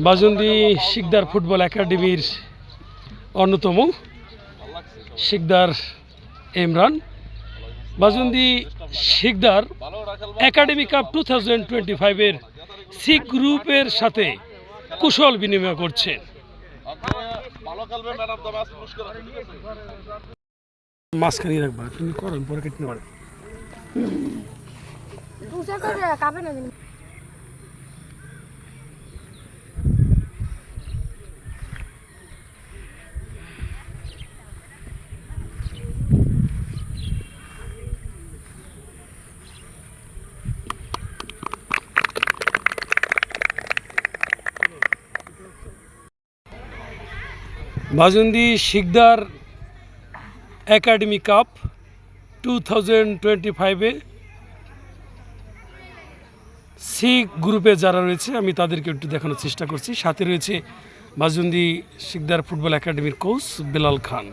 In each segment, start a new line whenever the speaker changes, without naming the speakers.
বাজুন্দি Sikdar football একাডেমির অন্যতম Sikdar Imran. Bajundi Sikdar academy cup 2025-এর সি গ্রুপের সাথে কুশল বিনিময় করছেন। মাঝখানে রাখবা, তুমি করেন পরে কেটে নেবার। বাজুন্দি শিকদার একাডেমি কাপ 2025-এ সি গ্রুপে যারা রয়েছে আমি তাদেরকে একটু দেখানোর চেষ্টা করছি। সাথে রয়েছে বাজুন্দি শিকদার ফুটবল একাডেমির কোচ বেলাল খান।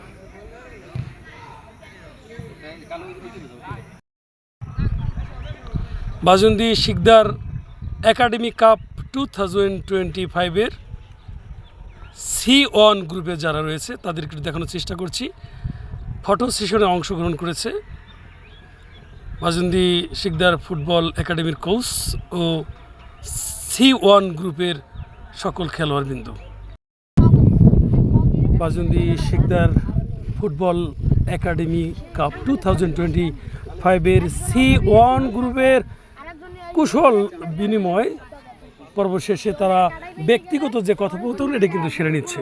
বাজুন্দি শিকদার একাডেমি কাপ 2025-এর C1 গ্রুপে যারা রয়েছে তাদেরকে একটু দেখানোর চেষ্টা করছি। ফটো সেশনে অংশগ্রহণ করেছে বাজুন্দি শিকদার ফুটবল একাডেমির কোচ ও C1 গ্রুপের সকল খেলোয়াড়বৃন্দ। Bajundi Sikdar football academy cup 2025-এর C1 গ্রুপের কুশল বিনিময় পর্ব শেষে তারা ব্যক্তিগত যে কথোপকথন এটা কিন্তু সেরে নিচ্ছে।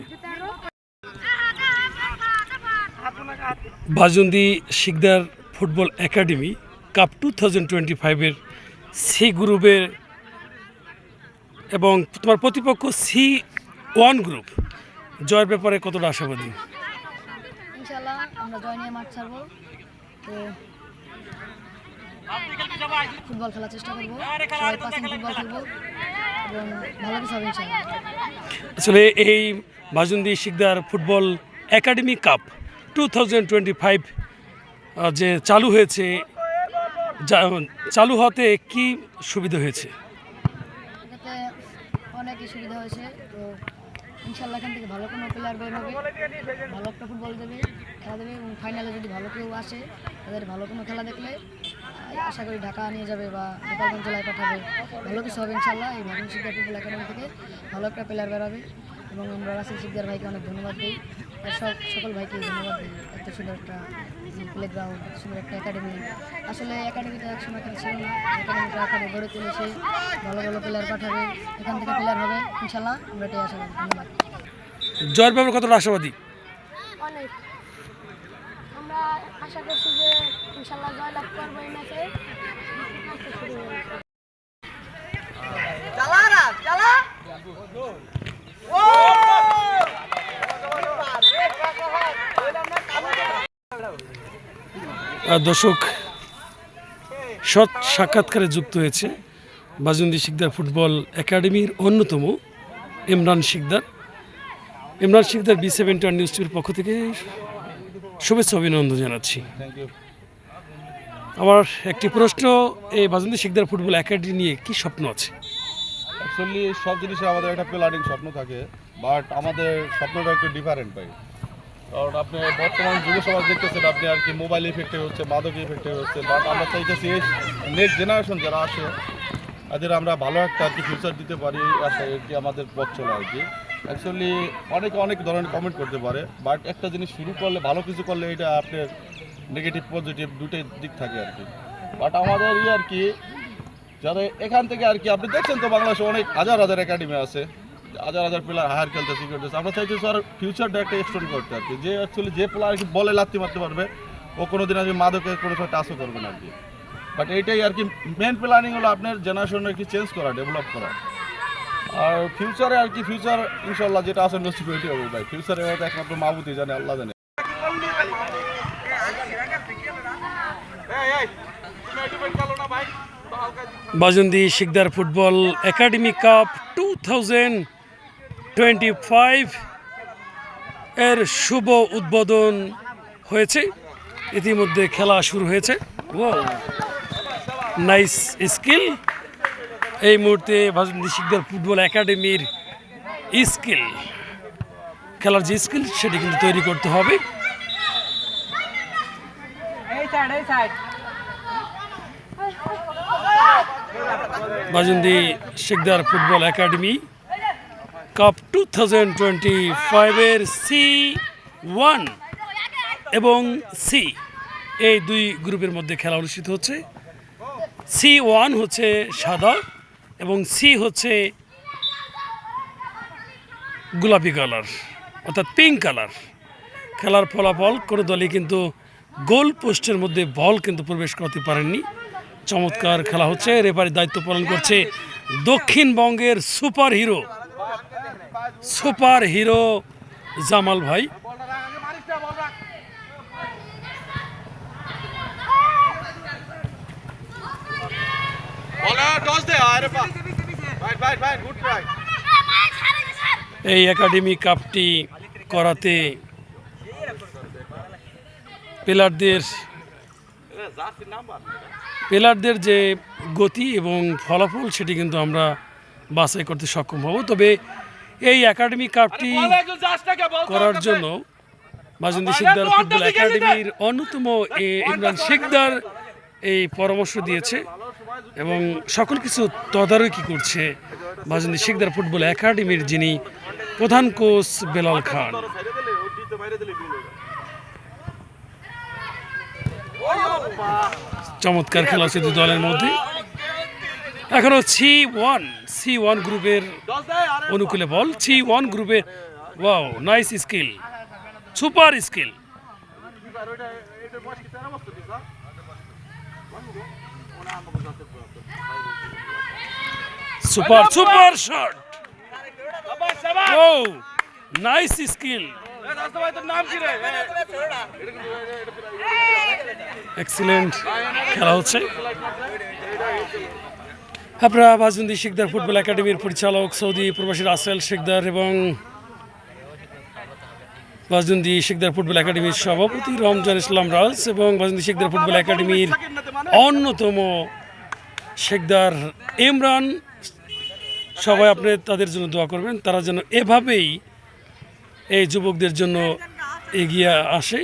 Bajundi Sikdar football academy cup 2025-এর সি গ্রুপের এবং তোমার প্রতিপক্ষ C1 গ্রুপ জয়ের ব্যাপারে কতটা আশাবাদী?
ইনশাআল্লাহ আমরা জয় নিয়ে মাঠ ছাড়বো, তো ফুটবল খেলার চেষ্টা করবো, সবাই পাসিং ফুটবল খেলবো এবং ভালো কিছু হবে ইনশাআল্লাহ।
আসলে এই বাজুন্দি শিকদার ফুটবল একাডেমি কাপ 2025 যে চালু হয়েছে, চালু হতে কি সুবিধা হয়েছে?
এটাতে অনেকই সুবিধা হয়েছে, তো ইনশাআল্লাহ এখান থেকে ভালো কোনো প্লেয়ার বের হবে, ভালো একটা ফুটবল দেবে, খেলা দেবে এবং ফাইনালে যদি ভালো কেউ আসে তাদের ভালো কোনো খেলা দেখলে আশা করি ঢাকা নিয়ে যাবে বা গোপালগঞ্জ জেলায় পাঠাবে, ভালো কিছু হবে ইনশাআল্লাহ। এই বাজুন্দি শিকদার ফুটবল একাডেমি থেকে ভালো একটা প্লেয়ার বেরোবে এবং আমরা রাসেল শিকদার ভাইকে অনেক ধন্যবাদ দিই, আর সকল ভাইকে ধন্যবাদ দিই। এত সুন্দর একটা প্লেগ্রাউন্ড, সুন্দর একটা একাডেমি। আসলে একাডেমিটা একসময় এখানে ছিল না, একাডেমিটা এখানে গড়ে তুলেছে, ভালো ভালো প্লেয়ার পাঠাবে, এখান থেকে প্লেয়ার হবে ইনশাআল্লাহ, আমরা এটাই আশা করি। ধন্যবাদ।
জয়ের ব্যাপারে কতটা আশাবাদী?
অনেক, আমরা আশা করছি যে ইনশাআল্লাহ জয় লাভ করবো এই ম্যাচে।
দর্শক সৎ সাক্ষাৎকারে যুক্ত হয়েছে বাজুন্দি শিকদার ফুটবল একাডেমির অন্যতম ইমরান শিকদার। ইমরান শিকদার B7 নিউজ টিভির পক্ষ থেকে শুভেচ্ছা অভিনন্দন জানাচ্ছি। আমার একটি প্রশ্ন, এই বাজুন্দি শিকদার ফুটবল একাডেমি নিয়ে কি স্বপ্ন আছে?
অ্যাকচুয়ালি সব জিনিসের আমাদের একটা প্ল্যানিং স্বপ্ন থাকে, বাট আমাদের স্বপ্নটা একটু ডিফারেন্ট পাই। কারণ আপনি বর্তমান যুব সমাজ দেখতেছেন, আপনি আর কি মোবাইল ইফেক্টে হচ্ছে, মাদক ইফেক্টে হচ্ছে, বাট আমরা চাইতেছি এই নেক্সট জেনারেশন যারা আসে তাদের আমরা ভালো একটা আর কি ফিউচার দিতে পারি, আসে আর কি আমাদের পথ চলে আর কি। অ্যাকচুয়ালি অনেকে অনেক ধরনের কমেন্ট করতে পারে, বাট একটা জিনিস শুরু করলে, ভালো কিছু করলে এটা আপনার নেগেটিভ পজিটিভ দুটোই দিক থাকে আর কি। বাট আমাদের আর কি যারা এখান থেকে আর কি, আপনি দেখছেন তো বাংলাদেশে অনেক হাজার হাজার একাডেমি আছে, হাজার হাজার প্লেয়ার হায়ার খেলতেছে, করতেছে। আমরা চাইছি স্যার ফিউচারটা একটা এক্সটেন্ড করতে আর কি, যে অ্যাকচুয়ালি যে প্লেয়ার আর কি বলে লাত্তি মারতে পারবে, ও কোনো দিন আর কি মাদকের কোনো সময় টাচও করবে না আর কি। বাট এইটাই আর কি মেন প্ল্যানিং হলো আপনার জেনারেশন আর কি চেঞ্জ করা, ডেভেলপ করা। আর ফিউচারে আর কি ফিউচার ইনশাল্লাহ যেটা আছে নসিব ওইটি হবে ভাই। ফিউচারে হয়তো একমাত্র মাহবুবই জানে, আল্লাহ জানে।
Bajundi Sikdar football academy cup 2025 এর শুভ উদ্বোধন হয়েছে, ইতিমধ্যে খেলা শুরু হয়েছে। Nice skill. এই মুহূর্তে বাজুন্দি শিকদার ফুটবল একাডেমির স্কিল, খেলার যে স্কিল সেটি কিন্তু তৈরি করতে হবে। Bajundi Sikdar football academy cup 2025-এর C1 এবং সি এই দুই গ্রুপের মধ্যে খেলা অনুষ্ঠিত হচ্ছে। C1 হচ্ছে সাদা এবং সি হচ্ছে গোলাপি কালার অর্থাৎ পিঙ্ক কালার। খেলার ফলাফল কোনো দলই কিন্তু গোল পোস্টের মধ্যে বল কিন্তু প্রবেশ করতে পারেননি। চমৎকার খেলা হচ্ছে। রেফারির দায়িত্ব পালন করছে দক্ষিণবঙ্গের সুপার হিরো জামাল ভাই। এই একাডেমি কাপটি করাতে প্লেয়ারদের যে গতি এবং ফলাফল সেটি কিন্তু আমরা বাছাই করতে সক্ষম হব। তবে এই একাডেমি কাপটি করার জন্য বাজুন্দি শিকদার ফুটবল একাডেমির অন্যতম ইমরান শিকদার এই পরামর্শ দিয়েছে এবং সকল কিছু তদারকি করছে বাজুন্দি শিকদার ফুটবল একাডেমির যিনি প্রধান কোচ বেলাল খান। চমৎকার খেলা হচ্ছে দুই দলের মধ্যে। এখনো C1 গ্রুপের অনুকূলে বল। C1 গ্রুপের wow nice skill, super skill. Super shot, ও নাইস স্কিল, এক্সিলেন্ট খেলা হচ্ছে। আপনারা বাজুন্দি শিকদার ফুটবল একাডেমির পরিচালক সৌদি প্রবাসী রাসেল শিকদার এবং বাজুন্দি শিকদার ফুটবল একাডেমির সভাপতি রমজান ইসলাম রাজ এবং বাজুন্দি শিকদার ফুটবল একাডেমির অন্যতম শিকদার ইমরান, সবাই আপনি তাদের জন্য দোয়া করবেন। তারা যেন এভাবেই এই যুবকদের জন্য এগিয়ে আসে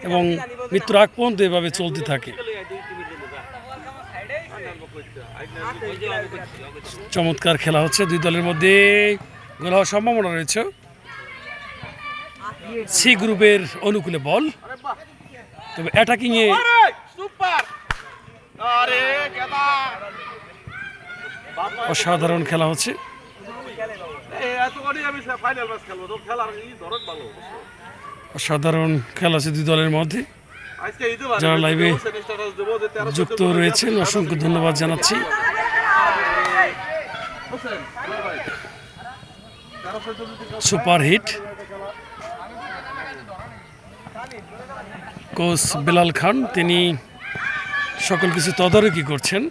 এবং মৃত্যুর আগ পর্যন্ত এভাবে চলতে থাকে। চমৎকার খেলা হচ্ছে দুই দলের মধ্যে, গোল হওয়ার সম্ভাবনা রয়েছে। সি গ্রুপের অনুকূলে বল, তবে অ্যাটাকিং এ অসাধারণ খেলা হচ্ছে। অসাধারণ খেলা আছে দুই দলের মধ্যে। যারা লাইভে যুক্ত রয়েছেন অসংখ্য ধন্যবাদ জানাচ্ছি। Super hit coach Belal Khan, তিনি সকল কিছু তদারকি করছেন।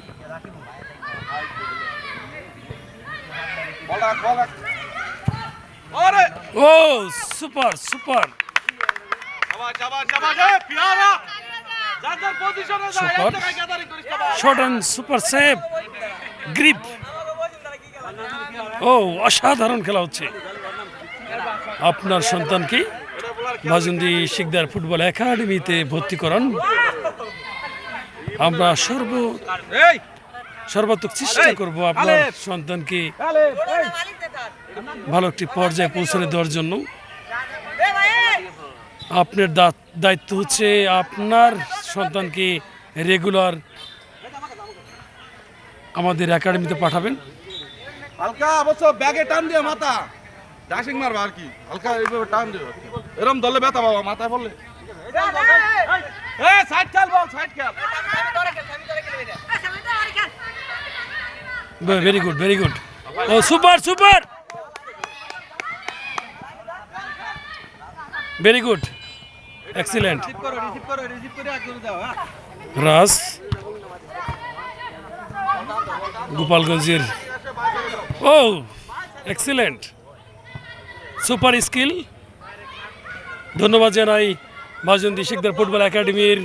ও super shot and super save grip. ও অসাধারণ খেলা হচ্ছে। আপনার সন্তানকে বাজুন্দি শিকদার ফুটবল একাডেমিতে ভর্তি করান। আমরা সর্বাত্মক চেষ্টা করব আপনার সন্তানকে ভালো একটি পর্যায়ে পৌঁছানো দেওয়ার জন্য। আপনার দায়িত্ব হচ্ছে আপনার সন্তানকে রেগুলার আমাদের একাডেমিতে পাঠাবেন।
হালকা অবশ্য ব্যাগে টান দিয়ে মাথা ডাশিং মারবা আর কি, হালকা এইভাবে টান দিও। এরকম দলে ব্যথা বাবা মাথায় পড়লে। এই সাইড খেল বল, সাইড খেল।
Very good. ও super very good, excellent. Raj গোপালগঞ্জের, ও এক্সিলেন্ট, সুপার স্কিল। ধন্যবাদ জানাই বাজুন্দি শিকদার ফুটবল একাডেমির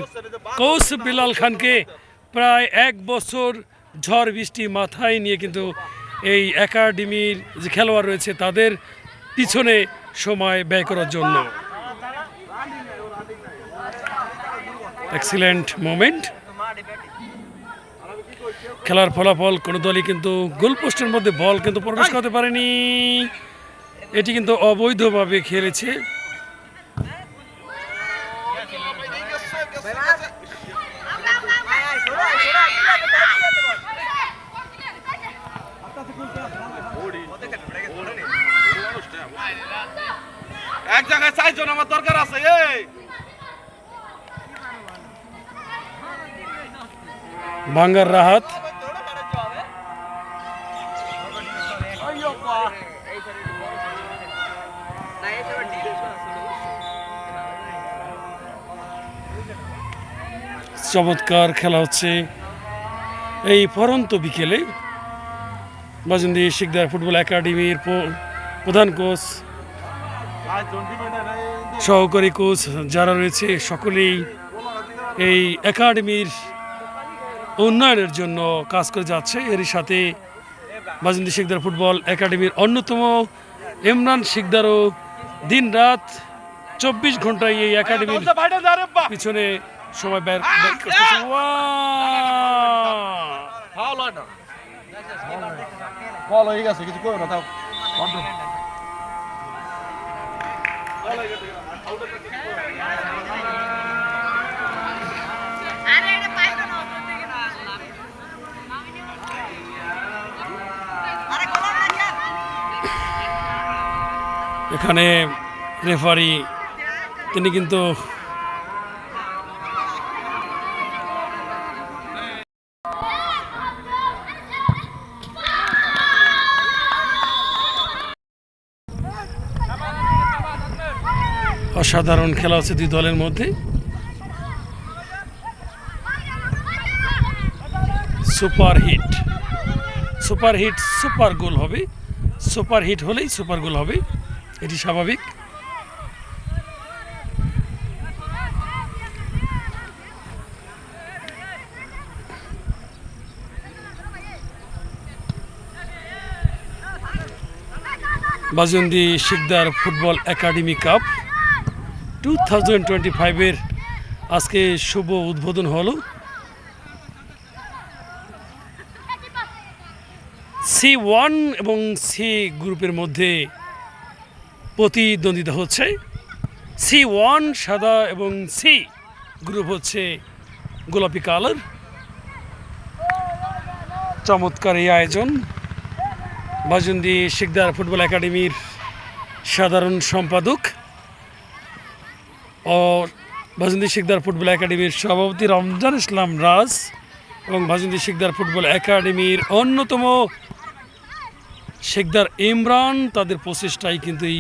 কোচ বেলাল খানকে। প্রায় 1 বছর ঝড় বৃষ্টি মাথায় নিয়ে কিন্তু এই একাডেমির যে খেলোয়াড় রয়েছে তাদের পিছনে সময় ব্যয় করার জন্য। Excellent moment. খেলার ফলাফল কোনো দলই কিন্তু গোল পোস্টের মধ্যে বল কিন্তু প্রবেশ করতে পারেনি, এটি কিন্তু অবৈধভাবে খেলেছে।
এক জায়গায় 4 জন আমার দরকার আছে।
ভাঙ্গার রাহাত, চমৎকার খেলা হচ্ছে এই পরন্ত বিকেলে। বাজন্দি শিকদার ফুটবল একাডেমির প্রধান কোচ, সহকারী কোচ যারা রয়েছে সকলেই এই একাডেমির উন্নয়নের জন্য কাজ করে যাচ্ছে। এরই সাথে বাজন্দি শিকদার ফুটবল একাডেমির অন্যতম ইমরান শিকদারও দিন রাত 24 ঘন্টায় এই একাডেমির পিছনে সময় ব্যয় করতেছে।
বল হয়ে গেছে, কিছু করো না, তাও
এখানে রেফারি তিনি কিন্তু অসাধারণ খেলা হচ্ছে দুই দলের মধ্যে। Super hit, super hit super goal হবে, সুপার হিট হলেই সুপার গোল হবে, এটি স্বাভাবিক। Bajundi Shikdar football academy cup 2025-এর আজকে শুভ উদ্বোধন হলো। C1 এবং সি গ্রুপের মধ্যে প্রতিদ্বন্দ্বিতা হচ্ছে। C1 সাদা এবং সি গ্রুপ হচ্ছে গোলাপি কালার। চমৎকার এই আয়োজন। বাজন্দি শিকদার ফুটবল একাডেমির সাধারণ সম্পাদক ও বাজন্দি শিকদার ফুটবল একাডেমির সভাপতি রমজান ইসলাম রাজ এবং বাজন্দি শিকদার ফুটবল একাডেমির অন্যতম শিকদার ইমরান, তাদের প্রচেষ্টায় কিন্তু এই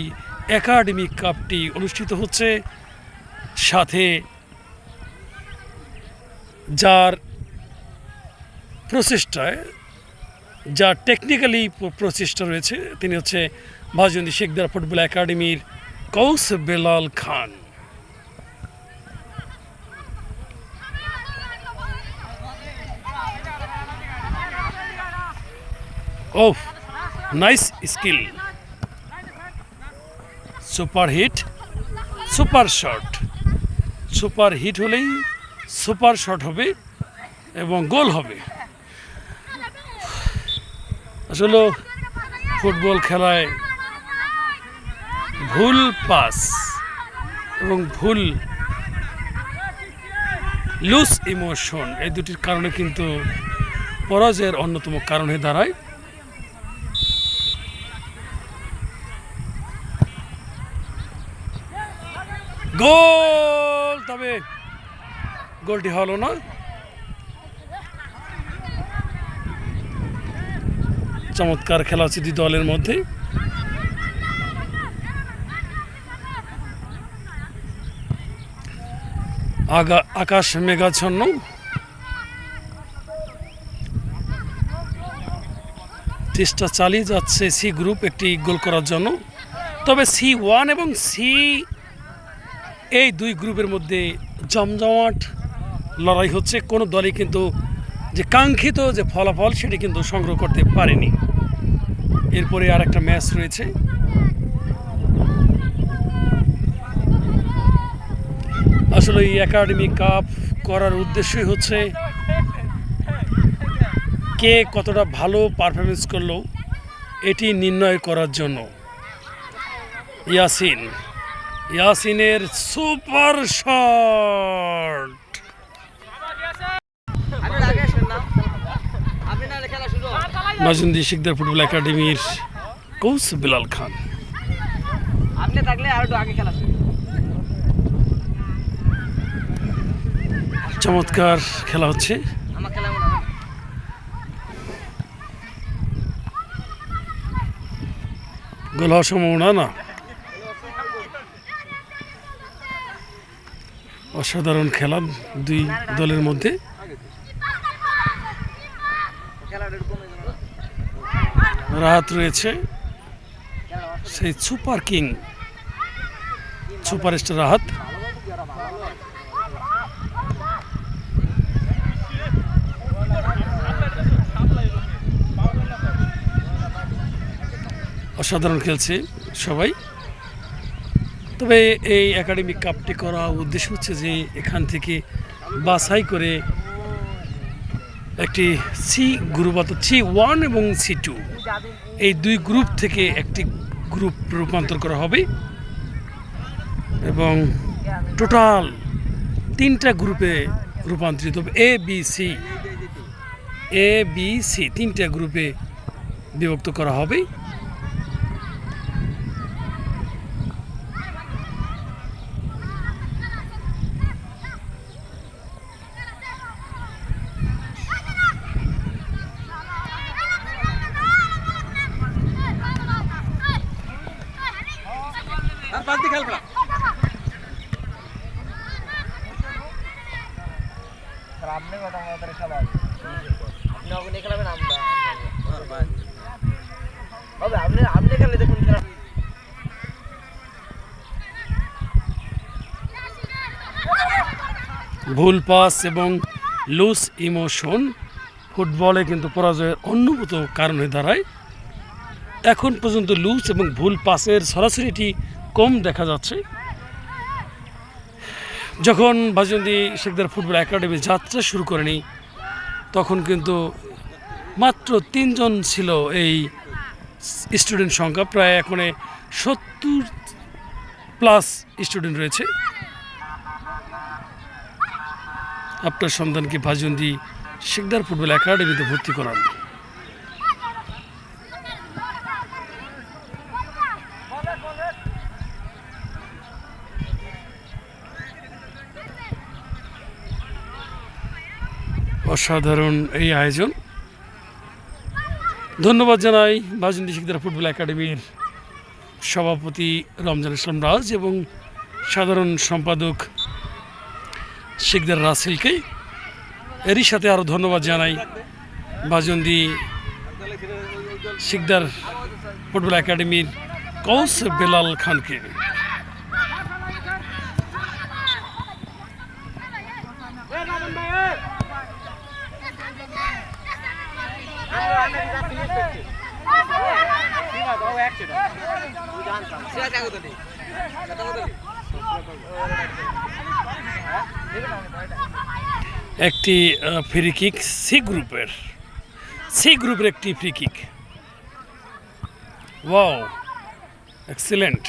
একাডেমিক কাপটি অনুষ্ঠিত হচ্ছে। সাথে যার প্রচেষ্টায়, যা টেকনিক্যালি প্রচেষ্টা রয়েছে, তিনি হচ্ছে বাজন্দি শিকদার ফুটবল একাডেমির coach Belal Khan. Oh, nice skill, super hit, super shot. Super hit হলেই সুপার শট হবে এবং গোল হবে। আসলে ফুটবল খেলায় ভুল পাস এবং ভুল লুজ ইমোশন, এই দুটির কারণে কিন্তু পরাজয়ের অন্যতম কারণ হয়ে দাঁড়ায়। গোল, তবে গোলটি হলো না। চমৎকার খেলা হচ্ছে দুই দলের মধ্যে। আকাশ মেঘাচ্ছন্ন। চেষ্টা চালিয়ে যাচ্ছে সি গ্রুপ একটি গোল করার জন্য। তবে C1 এবং সি এই দুই গ্রুপের মধ্যে জমজমাট লড়াই হচ্ছে। কোনো দলই কিন্তু যে কাঙ্ক্ষিত যে ফলাফল সেটি কিন্তু সংগ্রহ করতে পারেনি। এরপরে আর একটা ম্যাচ রয়েছে আসলে এই একাডেমি কাপ করার উদ্দেশ্যই হচ্ছে কে কতটা ভালো পারফরমেন্স করলো এটি নির্ণয় করার জন্য। ইয়াসিনের সুপার শট, মাঝুন্দি শিকদার ফুটবল একাডেমির কোচ বিলাল খান।
আপনি থাকলে আর একটু আগে খেলা শুরু।
চমৎকার খেলা হচ্ছে।
আমার খেলা মনে হয়
গোল হওয়ার সম্ভাবনা না। অসাধারণ খেলা দুই দলের মধ্যে।
খেলাটা একটু কমে যাবে না।
রাহাত রয়েছে, সেই সুপার কিং সুপারস্টার রাহাত। অসাধারণ খেলছে সবাই। তবে এই একাডেমিক কাপটি করা উদ্দেশ্য হচ্ছে যে এখান থেকে বাছাই করে একটি সি গ্রুপ অর্থাৎ C1 এবং C2 এই দুই গ্রুপ থেকে একটি গ্রুপ রূপান্তর করা হবে এবং টোটাল 3টা গ্রুপে রূপান্তরিত হবে। এ বি সি 3টা গ্রুপে বিভক্ত করা হবে।
আর পাঁচ দিকে খেলবা। আপনি কথা আমাদের খেলা হবে। আপনি ওখানে খেলাবেন আমরা। হবে আপনি খেলে দেখুন খেলা।
ভুল পাস এবং লুজ ইমোশন ফুটবলে কিন্তু পরাজয়ের অন্যতম কারণ হয়ে দাঁড়ায়। এখন পর্যন্ত লুজ এবং ভুল পাসের সরাসরিটি কম দেখা যাচ্ছে। যখন বাজুন্দি শিকদার ফুটবল একাডেমি যাত্রা শুরু করেনি তখন কিন্তু মাত্র 3 জন ছিল এই স্টুডেন্ট সংখ্যা। প্রায় এখন 70+ স্টুডেন্ট রয়েছে। আপনার সন্তানকে বাজুন্দি শিকদার ফুটবল একাডেমিতে ভর্তি করান। অসাধারণ এই আয়োজন। ধন্যবাদ জানাই বাজুন্দি শিকদার ফুটবল একাডেমির সভাপতি রমজান ইসলাম রাজ এবং সাধারণ সম্পাদক শিকদার রাসেলকে। এরই সাথে আরও ধন্যবাদ জানাই বাজুন্দি শিকদার ফুটবল একাডেমির কোচ বেলাল খানকে। একটি ফ্রি কিক সি গ্রুপের একটি free kick. Wow, excellent,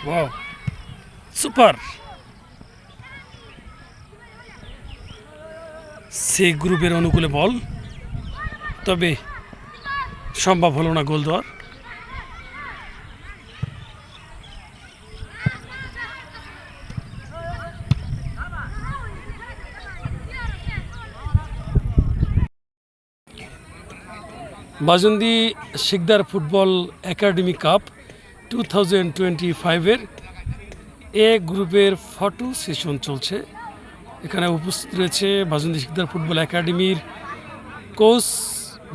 wow, super. C গ্রুপের অনুকূলে বল, তবে সম্ভব হলো না গোল দেওয়ার। Bajundi Sikdar football academy cup 2025-এর এ গ্রুপের ফটো সেশন চলছে। এখানে উপস্থিত রয়েছে বাজুন্দি শিকদার ফুটবল একাডেমির কোচ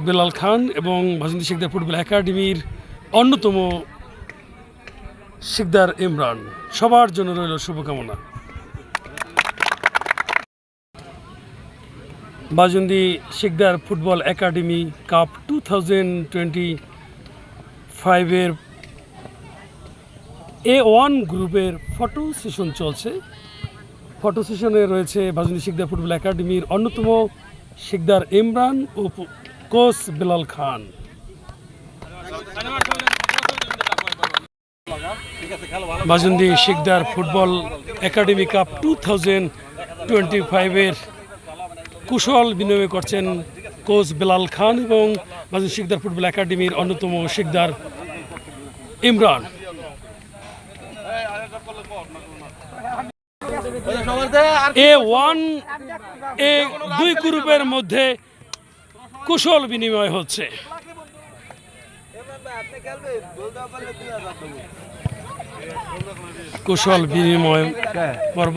বেলাল খান এবং বাজুন্দি শিকদার ফুটবল একাডেমির অন্যতম শিকদার ইমরান। সবার জন্য রইল শুভকামনা। Bajundi Sikdar football academy cup 2025-এর A1 গ্রুপের ফটো সেশন চলছে। ফটো সেশনে রয়েছে বাজনী শিকদার ফুটবল একাডেমির অন্যতম শিকদার ইমরান ও কোচ বেলাল খান। বাজনী শিকদার ফুটবল একাডেমি কাপ 2025-এর কুশল বিনিময় করছেন কোচ বেলাল খান এবং বাজনী শিকদার ফুটবল একাডেমির অন্যতম শিকদার ইমরান। A1 দুই গ্রুপের মধ্যে কুশল বিনিময় হচ্ছে। কুশল বিনিময় পর্ব।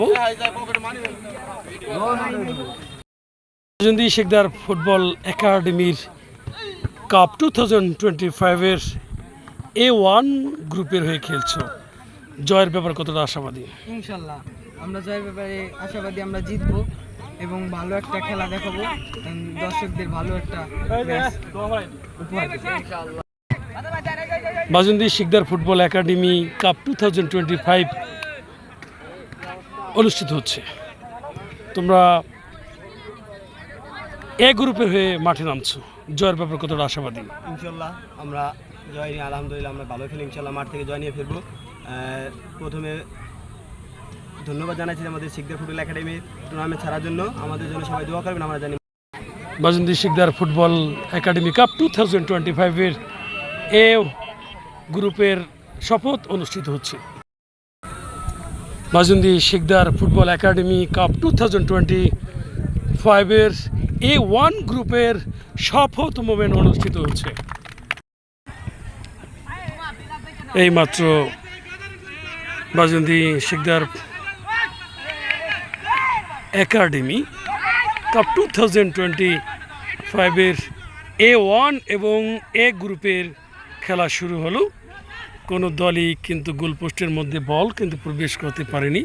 বাজনী শিকদার ফুটবল একাডেমির কাপ 2025-এর A1 গ্রুপের হয়ে খেলছো, জয়ের ব্যাপার কতটা আশাবাদী?
ইনশাল্লাহ আমরা জয়ের ব্যাপারে আশাবাদী, আমরা জিতবো এবং ভালো একটা খেলা দেখাবো, দর্শকদের ভালো একটা ম্যাচ উপহার দেবো।
বাজনী শিকদার ফুটবল একাডেমি কাপ 2025 অনুষ্ঠিত হচ্ছে। তোমরা এ গ্রুপের হয়ে মাঠে নামছো, জয়ের ব্যাপারে কতটা আশাবাদী?
ইনশাল্লাহ আমরা জয় নিয়ে আলহামদুলিল্লাহ আমরা ভালো খেলি, ইনশাল্লাহ মাঠ থেকে জয় নিয়ে ফিরবো। প্রথমে ধন্যবাদ জানাচ্ছি আমাদের শিকদার ফুটবল একাডেমির টুর্নামেন্ট ছাড়ার জন্য। আমাদের জন্য সবাই দোয়া করবেন, আমরা জানি।
Bajundi Shikdar football academy cup 2025-এর এ গ্রুপের শপথ অনুষ্ঠিত হচ্ছে। Bajundi Shikdar football academy cup 2025-এর A1 গ্রুপের শপথ মুভমেন্ট অনুষ্ঠিত হচ্ছে। এইমাত্র বাজনী শিকদার একাডেমি কাপ 2025-এর A1 এবং A গ্রুপের খেলা শুরু হলো। কোনো দলই কিন্তু গোলপোস্টের মধ্যে বল কিন্তু প্রবেশ করতে পারেনি।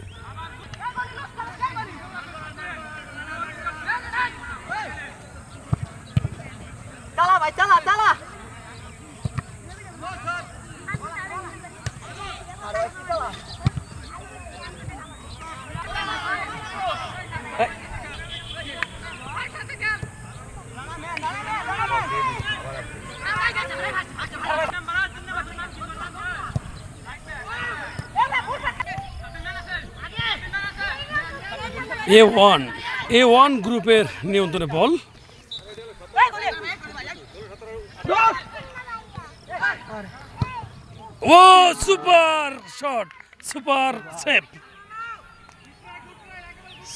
A1 গ্রুপের নিয়ন্ত্রণে বল। ও super shot, super save,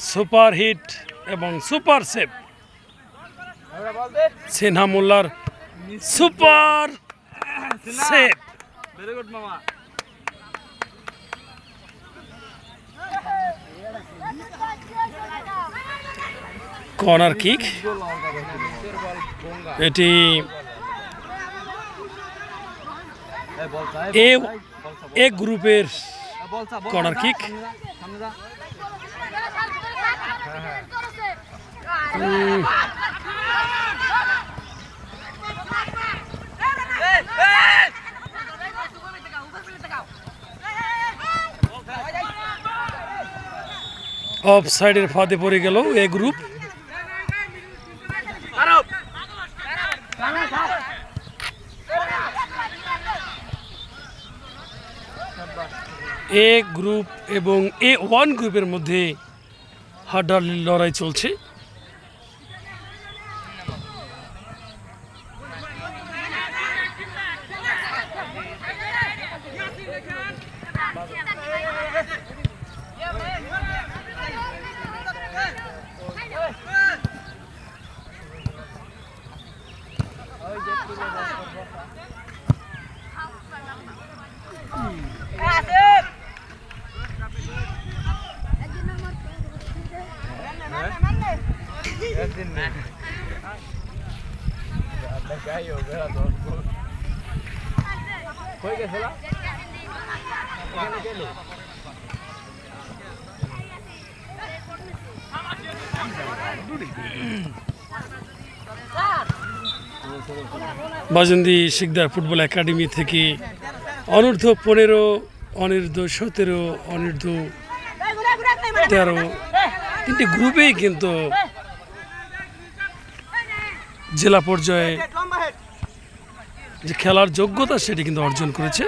super hit এবং সুপার সেভ। সিনহা মোল্লার সুপার সেভ।
ভেরি গুড মামা।
কর্নার কিক, এটি এ গ্রুপের কর্নার কিক। অফ সাইডের ফাঁদে পড়ে গেল এ গ্রুপ। এ গ্রুপ এবং A1 গ্রুপের মধ্যে হাড্ডাহাড্ডি লড়াই চলছে। বাজনী শিকদার ফুটবল একাডেমি থেকে অনূর্ধ্ব 15 অনূর্ধ্ব 17, অনূর্ধ্ব 13 তিনটি গ্রুপেই কিন্তু জেলা পর্যায়ে যে খেলার যোগ্যতা সেটি কিন্তু অর্জন করেছে।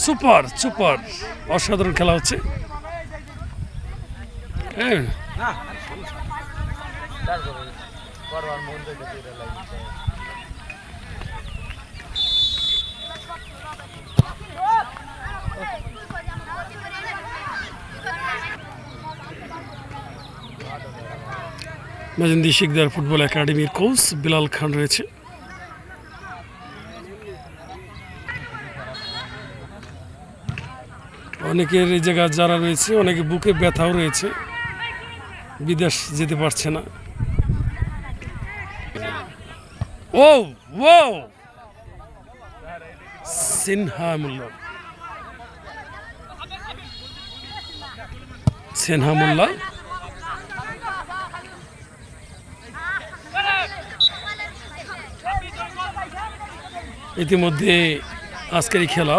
সুপার সুপার অসাধারণ খেলা হচ্ছে। হ্যাঁ, মেহেন্দি শিকদার ফুটবল একাডেমির কোচ বিলাল খান রয়েছে। অনেকের এই জায়গা যারা রয়েছে অনেকে বুকে ব্যথাও রয়েছে, বিদেশ যেতে পারছে না। ও ও সিনহা মোল্লা ইতিমধ্যে আজকের এই খেলা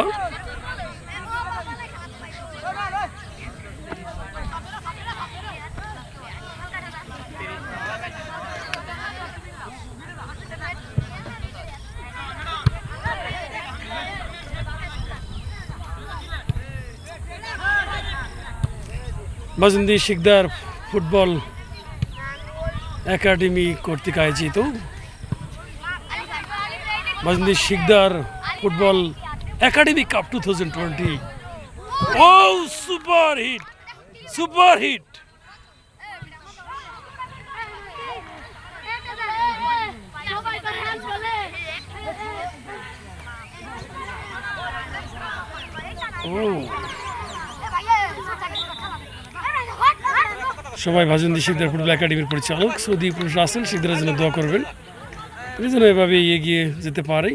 মেহেন্দি শিকদার ফুটবল একাডেমি কর্তৃক আয়োজিত Mehendi Sikdar football academy cup 2020। ও সুপার হিট, সুপার হিট! সবাই মেহেন্দি শিকদার ফুটবল একাডেমির পরিচালক সৌদি পুরুষ রাসেল শিকদারের জন্য দোয়া করবেন, তিনি যেন এভাবে এগিয়ে যেতে পারে।